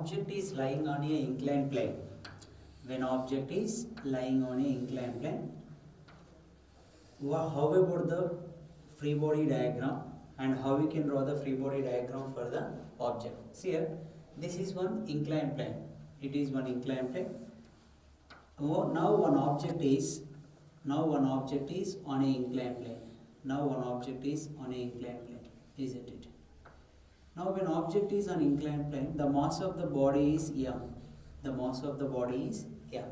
object is lying on a inclined plane, when object is lying on a inclined plane, how about the free body diagram and how we can draw the free body diagram for the object? See here, this is one inclined plane. It is one inclined plane. Now one object is on a inclined plane. Now one object is on a inclined plane, isn't it? Now when object is on inclined plane, the mass of the body is m. The mass of the body is m.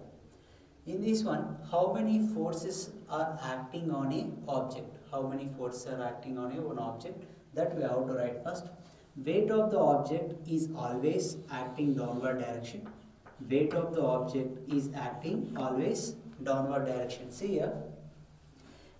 In this one, how many forces are acting on a object? How many forces are acting on a one object? That we have to write first. Weight of the object is always acting downward direction. Weight of the object is acting always downward direction. See here.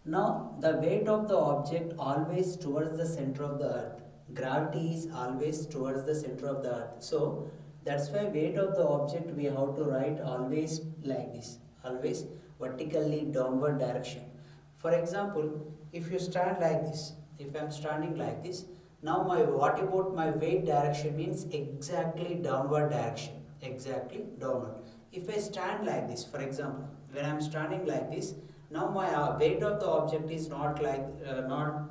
Now the weight of the object always towards the center of the earth. Gravity is always towards the center of the earth. So that's why weight of the object we have to write always like this. Always vertically downward direction. For example, if you stand like this, if I am standing like this, now what about my weight direction means exactly downward direction. Exactly downward. If I stand like this, for example, when I am standing like this, now my weight of the object is not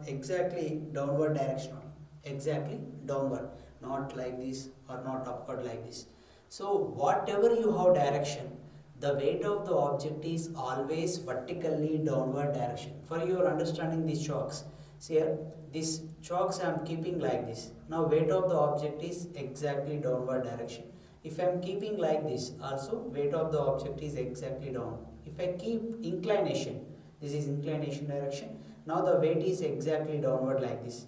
exactly downward direction. Exactly downward, not like this or not upward like this. So whatever you have direction, the weight of the object is always vertically downward direction. For your understanding these chalks, see here, these chalks I am keeping like this. Now weight of the object is exactly downward direction. If I am keeping like this, also weight of the object is exactly down. If I keep inclination, this is inclination direction. Now the weight is exactly downward like this.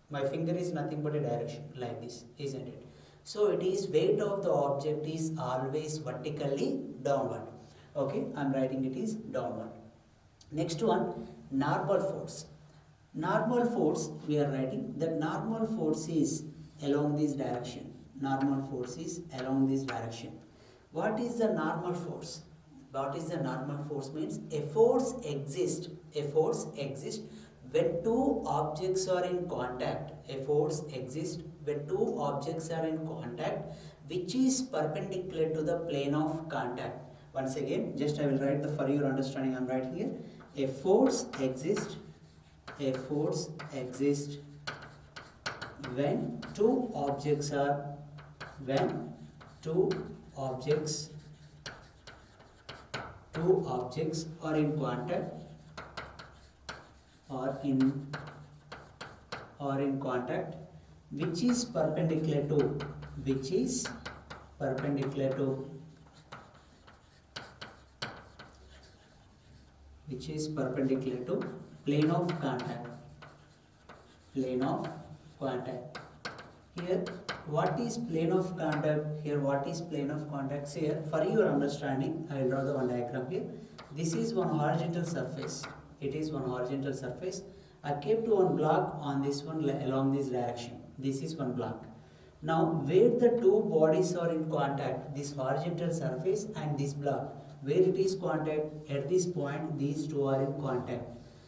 My finger is nothing but a direction like this, isn't it? So it is weight of the object is always vertically downward. Okay, I am writing it is downward. Next one, normal force. Normal force we are writing that normal force is along this direction. Normal force is along this direction. What is the normal force? What is the normal force means? A force exists. A force exists when two objects are in contact. A force exists when two objects are in contact which is perpendicular to the plane of contact. Once again, just I will write the for your understanding I am writing here. A force exists when two objects are in contact or in contact which is perpendicular to plane of contact. Here what is plane of contact? Here for your understanding I will draw the one diagram here. This is one horizontal surface. It is one horizontal surface. I kept one block on this one along this direction. This is one block. Now where the two bodies are in contact, this horizontal surface and this block, where it is contact, at this point these two are in contact.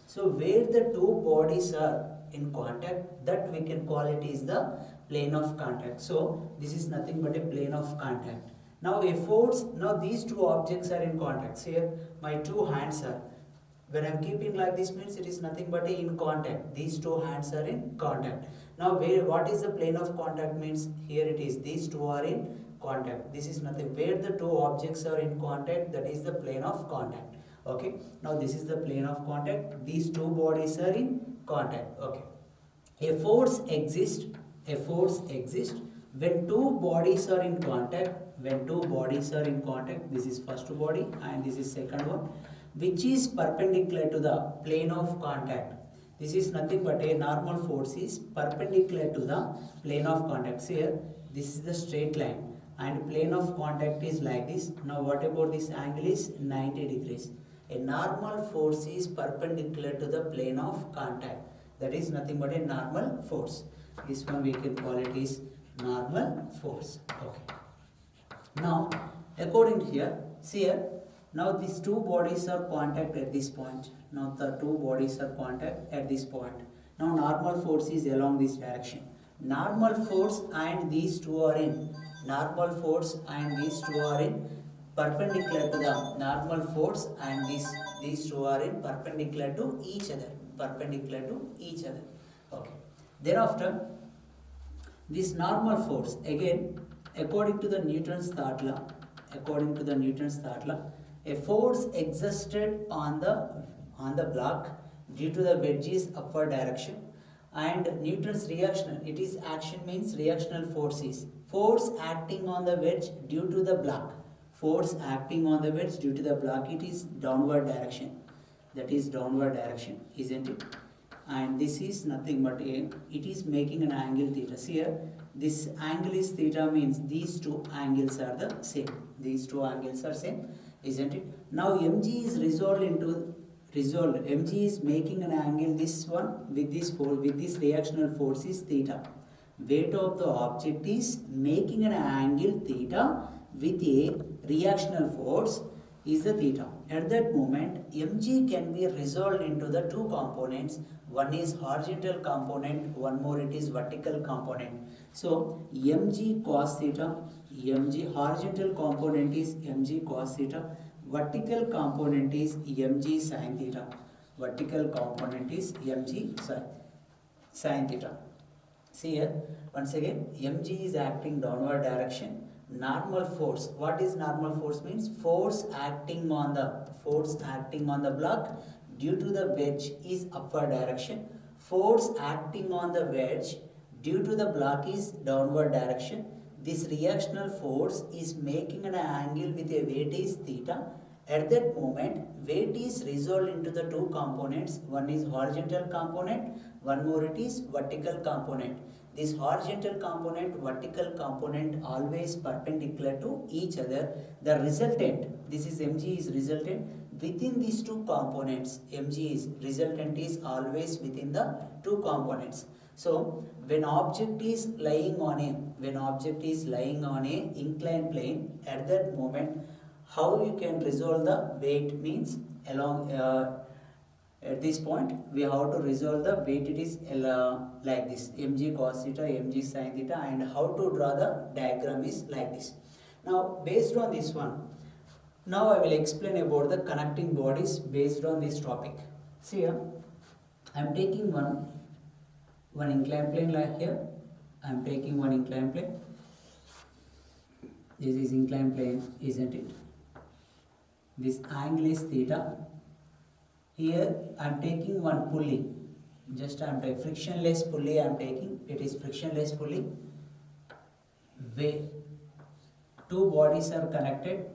So where the two bodies are in contact, that we can call it is the plane of contact. So this is nothing but a plane of contact. Now a force, now these two objects are in contact. So here my two hands are, when I am keeping like this means it is nothing but a in contact. These two hands are in contact. Now what is the plane of contact means? Here it is, these two are in contact. This is nothing, where the two objects are in contact, that is the plane of contact. Okay, now this is the plane of contact. These two bodies are in contact. Okay, a force exists when two bodies are in contact. This is first body and this is second one, which is perpendicular to the plane of contact. This is nothing but a normal force is perpendicular to the plane of contact. So here this is the straight line and plane of contact is like this. Now what about this angle is 90 degrees. A normal force is perpendicular to the plane of contact. That is nothing but a normal force. This one we can call it is normal force. Okay. Now according to here, see here, now these two bodies are contact at this point. Now the two bodies are contact at this point. Now normal force is along this direction. Normal force and these two are in normal force and these two are in perpendicular to the normal force and these two are in perpendicular to each other, perpendicular to each other. Okay. Thereafter, this normal force again, according to the Newton's third law, according to the Newton's third law, a force existed on the block due to the wedge's upward direction, and Newton's reaction, it is action means reactional force is force acting on the wedge due to the block, force acting on the wedge due to the block, it is downward direction, that is downward direction, isn't it? And this is nothing but it is making an angle theta. See here, this angle is theta means these two angles are the same, these two angles are same, isn't it? Now mg is resolved, mg is making an angle, this one with this force, with this reactional force is theta, weight of the object is making an angle theta with a reactional force is the theta. At that moment, mg can be resolved into the two components. One is horizontal component, one more it is vertical component. So mg cos theta, mg horizontal component is mg cos theta, vertical component is mg sin theta. Vertical component is mg sin theta. See here, once again, mg is acting downward direction. Normal force, what is normal force means? Force acting on the block due to the wedge is upward direction. Force acting on the wedge due to the block is downward direction. This reactional force is making an angle with a weight is theta. At that moment, weight is resolved into the two components. One is horizontal component, one more it is vertical component. This horizontal component, vertical component always perpendicular to each other. The resultant, this is mg is resultant within these two components. Mg is resultant is always within the two components. So when object is lying on a inclined plane, at that moment, how you can resolve the weight means along at this point we have to resolve the weight, it is like this, mg cos theta, mg sin theta, and how to draw the diagram is like this. Now based on this one, now I will explain about the connecting bodies based on this topic. See here, I am taking one inclined plane like here, I am taking one inclined plane, this is inclined plane, isn't it? This angle is theta. Here I am taking one pulley, just I am taking frictionless pulley, I am taking, it is frictionless pulley, where two bodies are connected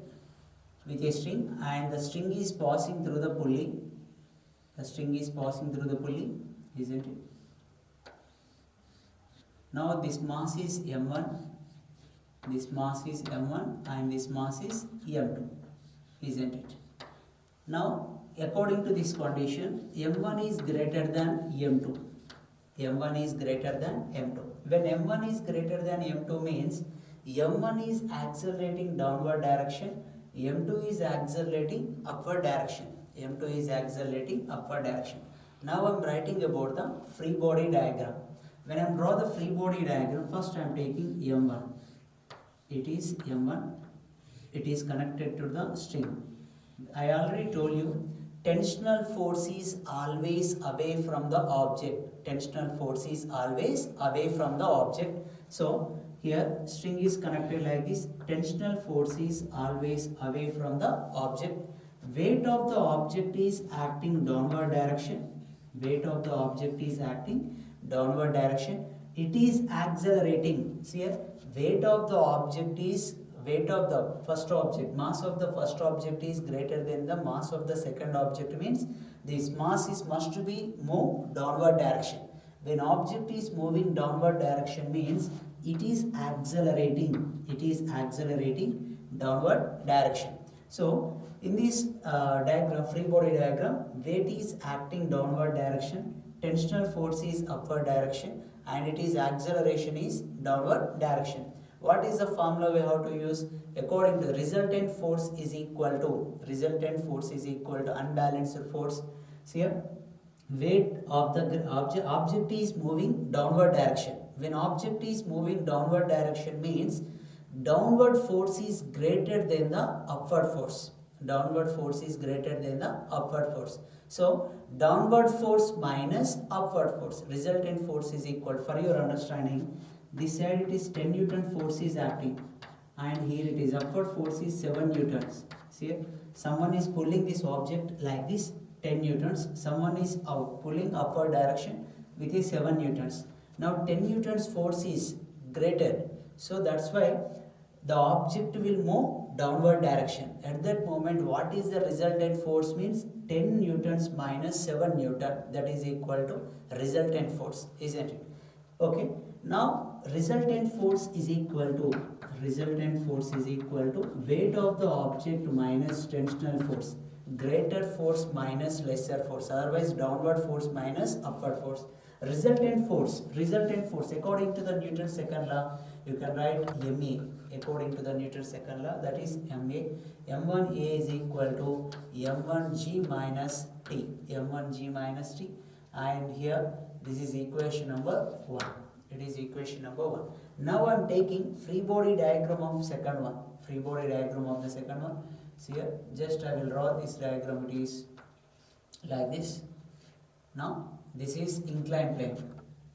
with a string and the string is passing through the pulley, isn't it? Now this mass is m1, and this mass is m2, isn't it? Now according to this condition, m1 is greater than m2. m1 is greater than m2. When m1 is greater than m2 means m1 is accelerating downward direction, m2 is accelerating upward direction. Now I am writing about the free body diagram. When I draw the free body diagram, first I am taking m1. It is m1. It is connected to the string. I already told you, tensional force is always away from the object. So here string is connected like this. Tensional force is always away from the object. Weight of the object is acting downward direction. It is accelerating. See here, weight of the first object, mass of the first object is greater than the mass of the second object, means this mass is must be move downward direction. When object is moving downward direction means it is accelerating downward direction. So in this diagram, free body diagram, weight is acting downward direction, tensional force is upward direction, and it is acceleration is downward direction. What is the formula we have to use? According to resultant force is equal to unbalanced force. See here, weight of the object is moving downward direction. When object is moving downward direction means downward force is greater than the upward force. Downward force is greater than the upward force. So downward force minus upward force, resultant force is equal. For your understanding, this side it is 10 Newton force is acting, and here it is upward force is 7 Newtons. See, someone is pulling this object like this, 10 Newtons. Someone is pulling upward direction with a 7 Newtons. Now 10 Newtons force is greater, so that's why the object will move downward direction. At that moment, what is the resultant force means 10 Newtons minus 7 Newton, that is equal to resultant force, isn't it? Okay, now resultant force is equal to weight of the object minus tensional force, greater force minus lesser force, otherwise downward force minus upward force. Resultant force according to the Newton's second law, you can write MA according to the Newton's second law, that is MA. M1A is equal to M1G minus T, M1G minus T, and here this is equation number 1. It is equation number 1. Now I am taking free body diagram of second one. Free body diagram of the second one. See here, just I will draw this diagram. It is like this. Now this is inclined plane,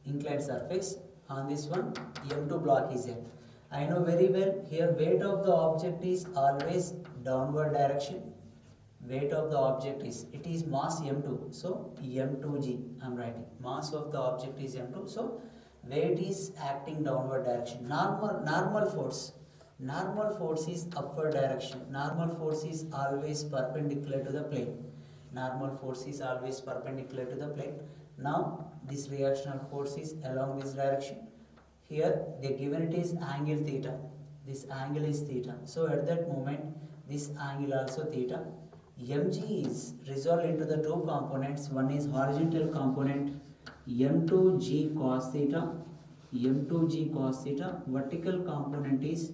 inclined surface. On this one, M2 block is there. I know very well here weight of the object is always downward direction. Weight of the object is, it is mass M2, so M2G I am writing. Mass of the object is M2, so weight is acting downward direction. Normal force is upward direction. Normal force is always perpendicular to the plane. Normal force is always perpendicular to the plane. Now this reactional force is along this direction. Here they given it is angle theta. This angle is theta. So at that moment this angle also theta. Mg is resolved into the two components. One is horizontal component M2G cos theta. M2G cos theta. Vertical component is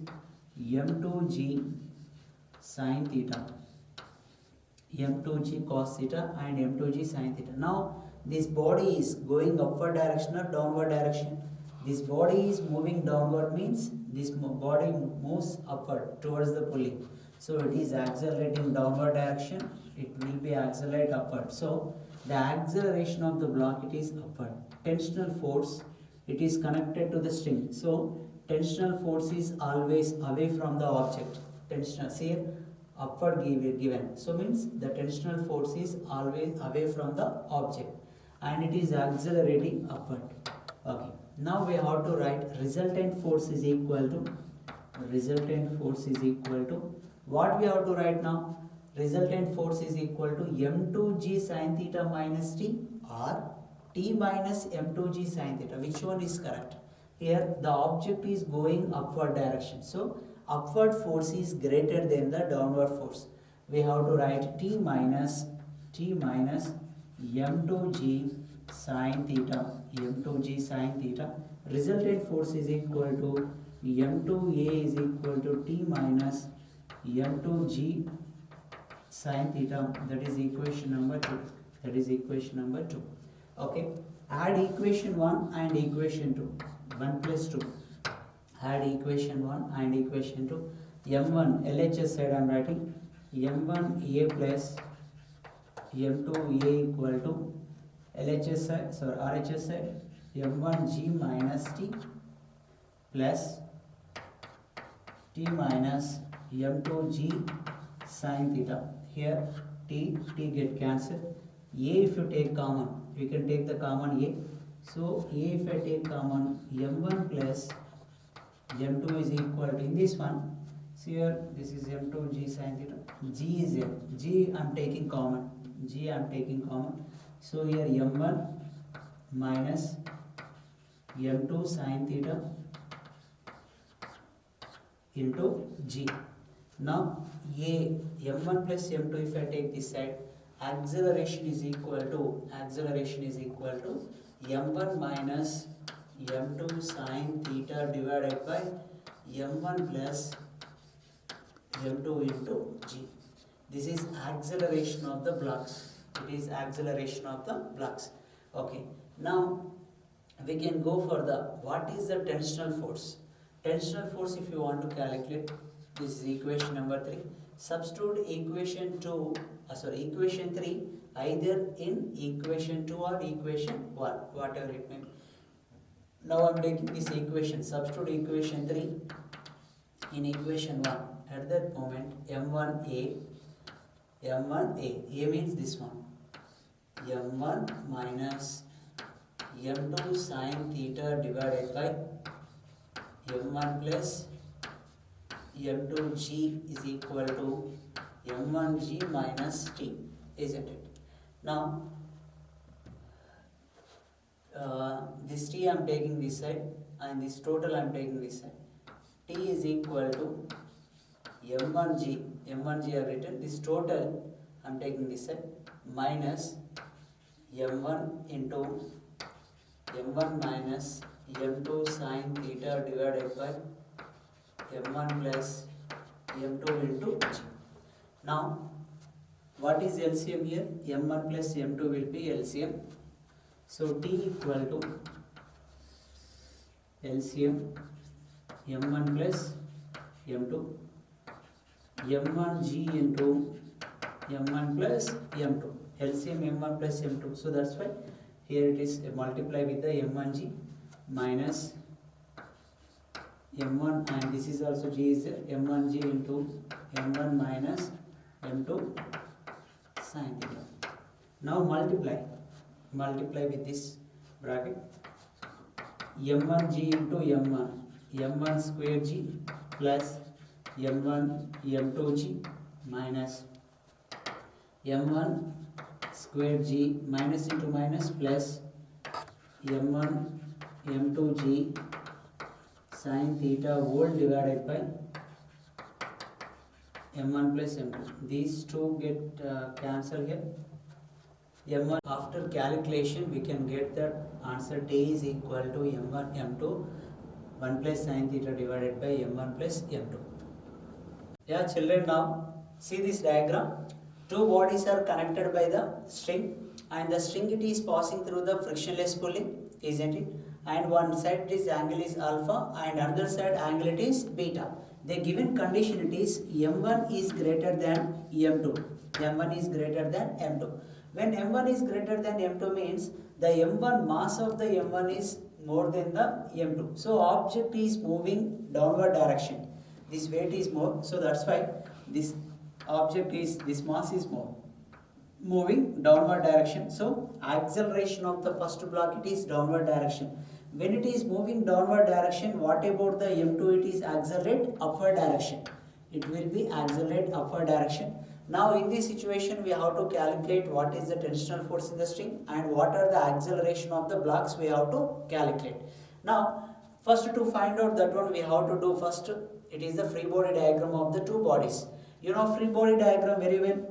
M2G sin theta. M2G cos theta and M2G sin theta. Now this body is going upward direction or downward direction. This body is moving downward means this body moves upward towards the pulley. So it is accelerating downward direction. It will be accelerate upward. So the acceleration of the block, it is upward. Tensional force, it is connected to the string. So tensional force is always away from the object. Tensional, see here, upward given. So means the tensional force is always away from the object and it is accelerating upward. Okay. Now we have to write resultant force is equal to what we have to write now? Resultant force is equal to M2G sin theta minus T or T minus M2G sin theta. Which one is correct? Here the object is going upward direction. So upward force is greater than the downward force. We have to write T minus M2G sin theta. M2G sin theta. Resultant force is equal to M2A is equal to T minus M2G sin theta. That is equation number 2. Okay. Add equation 1 and equation 2. 1 plus 2. Add equation 1 and equation 2. M1 LHS side I am writing M1A plus M2A equal to LHS side, sorry, RHS side M1G minus T plus T minus M2G sin theta. Here T get cancelled. A if you take common, you can take the common A. So A if I take common, M1 plus M2 is equal to, in this one, see here, this is M2G sin theta. G is here. G I am taking common. So here M1 minus M2 sin theta into G. Now A, M1 plus M2 if I take this side, acceleration is equal to M1 minus M2 sin theta divided by M1 plus M2 into G. This is acceleration of the blocks. Okay. Now we can go for the what is the tensional force. Tensional force if you want to calculate, this is equation number 3. Substitute equation 3 either in equation 2 or equation 1, whatever it may be. Now I am taking this equation, substitute equation 3 in equation 1. At that moment M1A means this one, M1 minus M2 sin theta divided by M1 plus M2G is equal to M1G minus T, isn't it? Now this T I am taking this side and this total I am taking this side. T is equal to M1G I have written, this total I am taking this side, minus M1 into M1 minus M2 sin theta divided by M1 plus M2 into G. Now what is LCM here? M1 plus M2 will be LCM. So T equal to LCM M1 plus M2 M1G into M1 plus M2, LCM M1 plus M2. So that's why here it is multiply with the M1G minus M1, and this is also G is M1G into M1 minus M2 sin theta. Now multiply with this bracket, M1G into M1 square G plus M1 M2G minus M1 square G minus into minus plus M1 M2G sin theta whole divided by M1 plus M2. These two get cancelled here. M1, after calculation we can get that answer T is equal to M1 M2 1 plus sin theta divided by M1 plus M2. Yeah children, now see this diagram. Two bodies are connected by the string, and the string it is passing through the frictionless pulley, isn't it? And one side this angle is alpha and another side angle it is beta. The given condition it is M1 is greater than M2. M1 is greater than M2. When M1 is greater than M2 means the M1 mass of the M1 is more than the M2. So object is moving downward direction. This weight is more, so that's why this mass is more moving downward direction. So acceleration of the first block it is downward direction. When it is moving downward direction, what about the M2? It is accelerate upward direction. It will be accelerate upward direction. Now in this situation we have to calculate what is the tensional force in the string and what are the acceleration of the blocks we have to calculate. Now first to find out that one we have to do first, it is the free body diagram of the two bodies. You know free body diagram very well.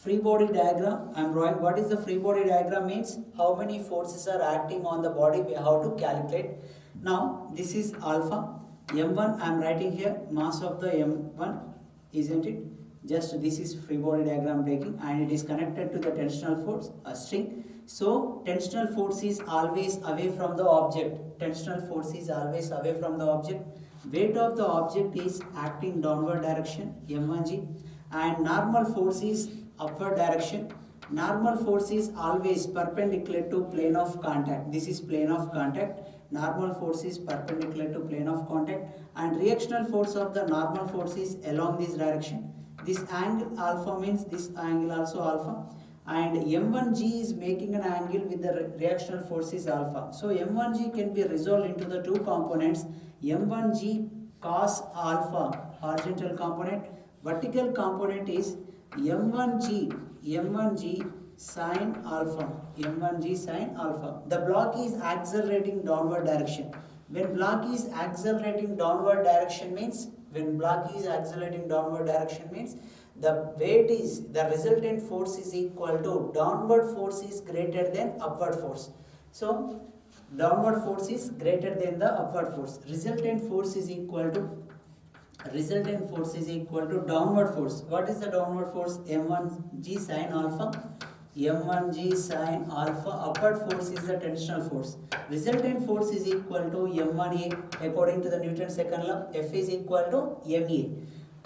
Free body diagram I am drawing. What is the free body diagram means? How many forces are acting on the body we have to calculate. Now this is alpha. M1 I am writing here, mass of the M1, isn't it? Just this is free body diagram taking, and it is connected to the tensional force, a string. So tensional force is always away from the object. Tensional force is always away from the object. Weight of the object is acting downward direction, M1G, and normal force is upward direction. Normal force is always perpendicular to plane of contact. This is plane of contact. Normal force is perpendicular to plane of contact, and reactional force of the normal force is along this direction. This angle alpha means this angle also alpha, and M1G is making an angle with the reactional force is alpha. So M1G can be resolved into the two components, M1G cos alpha horizontal component, vertical component is M1G sin alpha, M1G sin alpha. The block is accelerating downward direction. When block is accelerating downward direction means, the weight is, the resultant force is equal to downward force is greater than upward force. So downward force is greater than the upward force. Resultant force is equal to downward force. What is the downward force? M1G sin alpha m1g sine alpha. Upward force is the tensional force. Resultant force is equal to m1a according to the Newton's second law. F is equal to ma.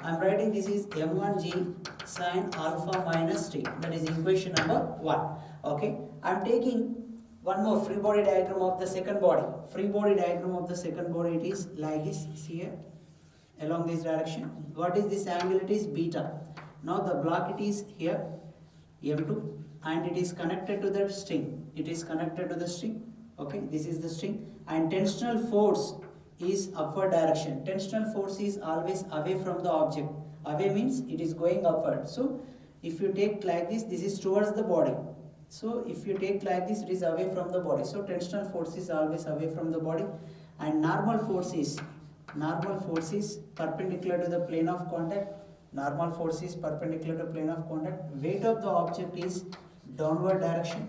I am writing this is m1g sine alpha minus t. That is equation number 1. Okay. I am taking one more free body diagram of the second body. Free body diagram of the second body, it is like this. See here, along this direction. What is this angle? It is beta. Now the block, it is here m2, and it is connected to the string. It is connected to the string. Okay, this is the string, and tensional force is upward direction. Tensional force is always away from the object. Away means it is going upward. So if you take like this, this is towards the body. So if you take like this, it is away from the body. So tensional force is always away from the body, and normal force is perpendicular to the plane of contact. Normal force is perpendicular to plane of contact. Weight of the object is downward direction.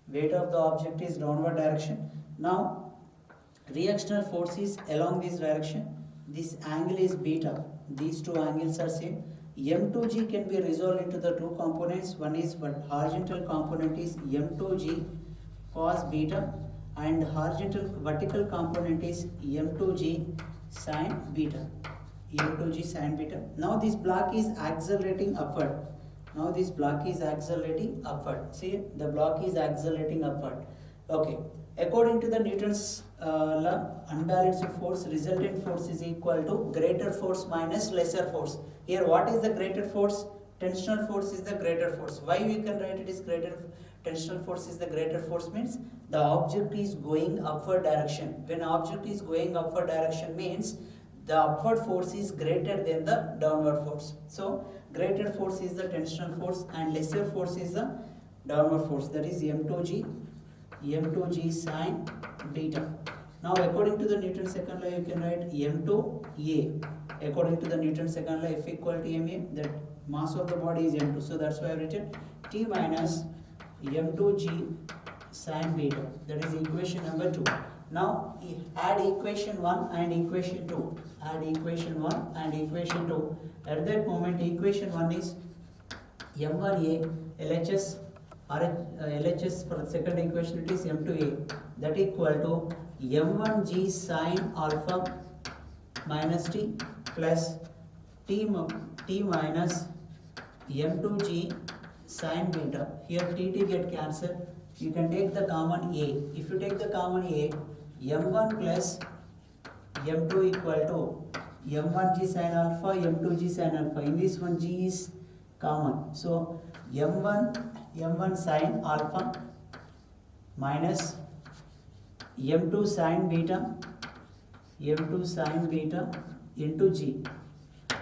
Weight of the object is downward direction. Now reactional force is along this direction. This angle is beta. These two angles are same. M2g can be resolved into the two components. One is what horizontal component is M2g cos beta, and vertical component is M2g sin beta. M2g sin beta. Now this block is accelerating upward. Now this block is accelerating upward. See, the block is accelerating upward. Okay. According to the Newton's law, unbalanced force, resultant force is equal to greater force minus lesser force. Here, what is the greater force? Tensional force is the greater force. Why we can write it is greater? Tensional force is the greater force means the object is going upward direction. When object is going upward direction means the upward force is greater than the downward force. So greater force is the tensional force, and lesser force is the downward force. That is M2g sin beta. Now according to the Newton's second law, you can write M2a. According to the Newton's second law, F equal to ma, that mass of the body is m2. So that's why I have written T minus m2g sin beta. That is equation number 2. Now add equation 1 and equation 2. Add equation 1 and equation 2. At that moment, equation 1 is m1a LHS, or LHS for the second equation, it is m2a, that equal to m1g sin alpha minus t plus t minus m2g sin beta. Here t get cancelled. You can take the common a. If you take the common a, m1 plus m2 equal to m1g sin alpha, m2g sin alpha. In this one, g is common. So m1 sin alpha minus m2 sin beta into g,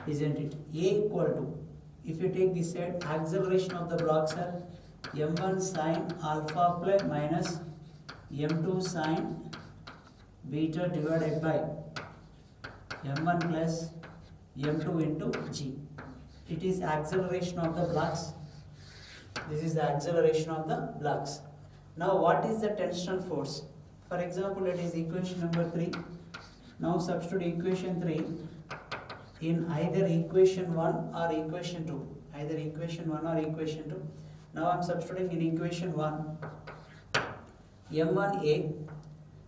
isn't it? A equal to, if you take this side, acceleration of the blocks are m1 sin alpha plus minus m2 sin beta divided by m1 plus m2 into g. It is acceleration of the blocks. This is the acceleration of the blocks. Now what is the tensional force? For example, it is equation number 3. Now substitute equation 3 in either equation 1 or equation 2. Either equation 1 or equation 2. Now I am substituting in equation 1 m1a.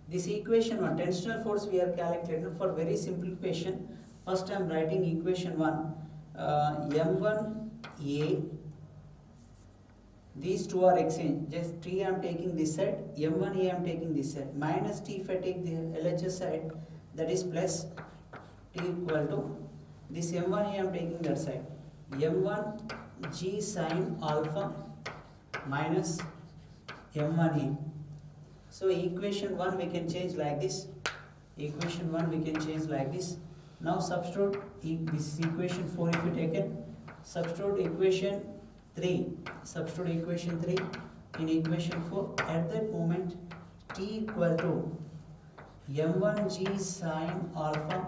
This equation 1, tensional force we are calculating for very simplification. First I am writing equation 1, m1a. These two are exchanged. Just t I am taking this side, m1a I am taking this side. Minus t if I take the LHS side, that is plus t equal to this m1a I am taking that side. m1g sin alpha minus m1a. So equation 1 we can change like this. Equation 1 we can change like this. Now substitute this equation 4 if you take it. Substitute equation 3. Substitute equation 3 in equation 4. At that moment, t equal to m1g sin alpha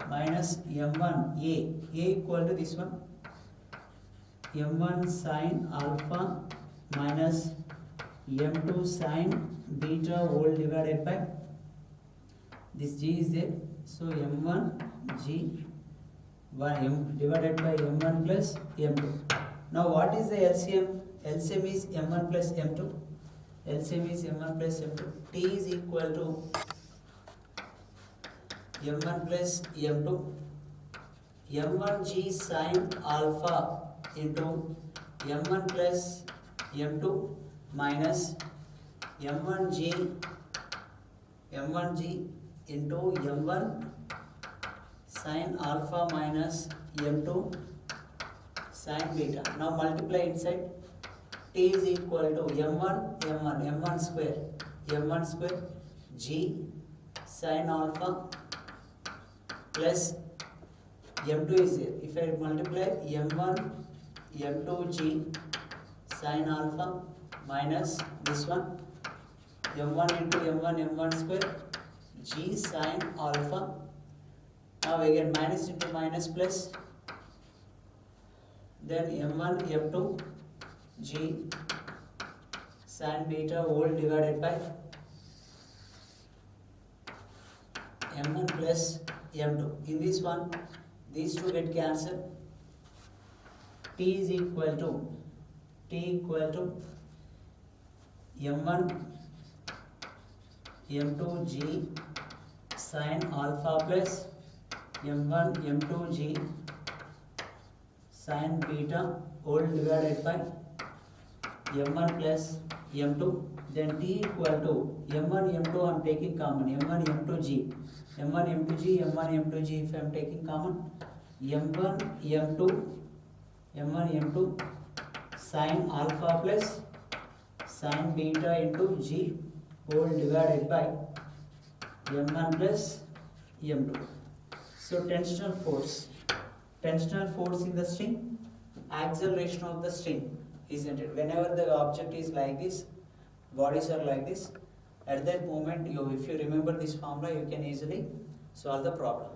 minus m1a. A equal to this one. m1 sin alpha minus m2 sin beta whole divided by this g is there. So m1g by m divided by m1 plus m2. Now what is the LCM? LCM is m1 plus m2. LCM is m1 plus m2. T is equal to m1 plus m2. m1g sin alpha into m1 plus m2 minus m1g into m1 sin alpha minus m2 sin beta. Now multiply inside. T is equal to m1 square g sin alpha plus m2 is there. If I multiply m1 m2g sin alpha minus this one m1 into m1 square g sin alpha. Now we get minus into minus plus, then m1 m2 g sin beta whole divided by m1 plus m2. In this one, these two get cancelled. T is equal to m1 m2 g sin alpha plus m1 m2 g sin beta whole divided by m1 plus m2. Then T equal to m1 m2 I am taking common, m1 m2 g if I am taking common, m1 m2 sin alpha plus sin beta into g whole divided by m1 plus m2. So tensional force in the string, acceleration of the string, isn't it? Whenever the object is like this, bodies are like this, at that moment if you remember this formula, you can easily solve the problem.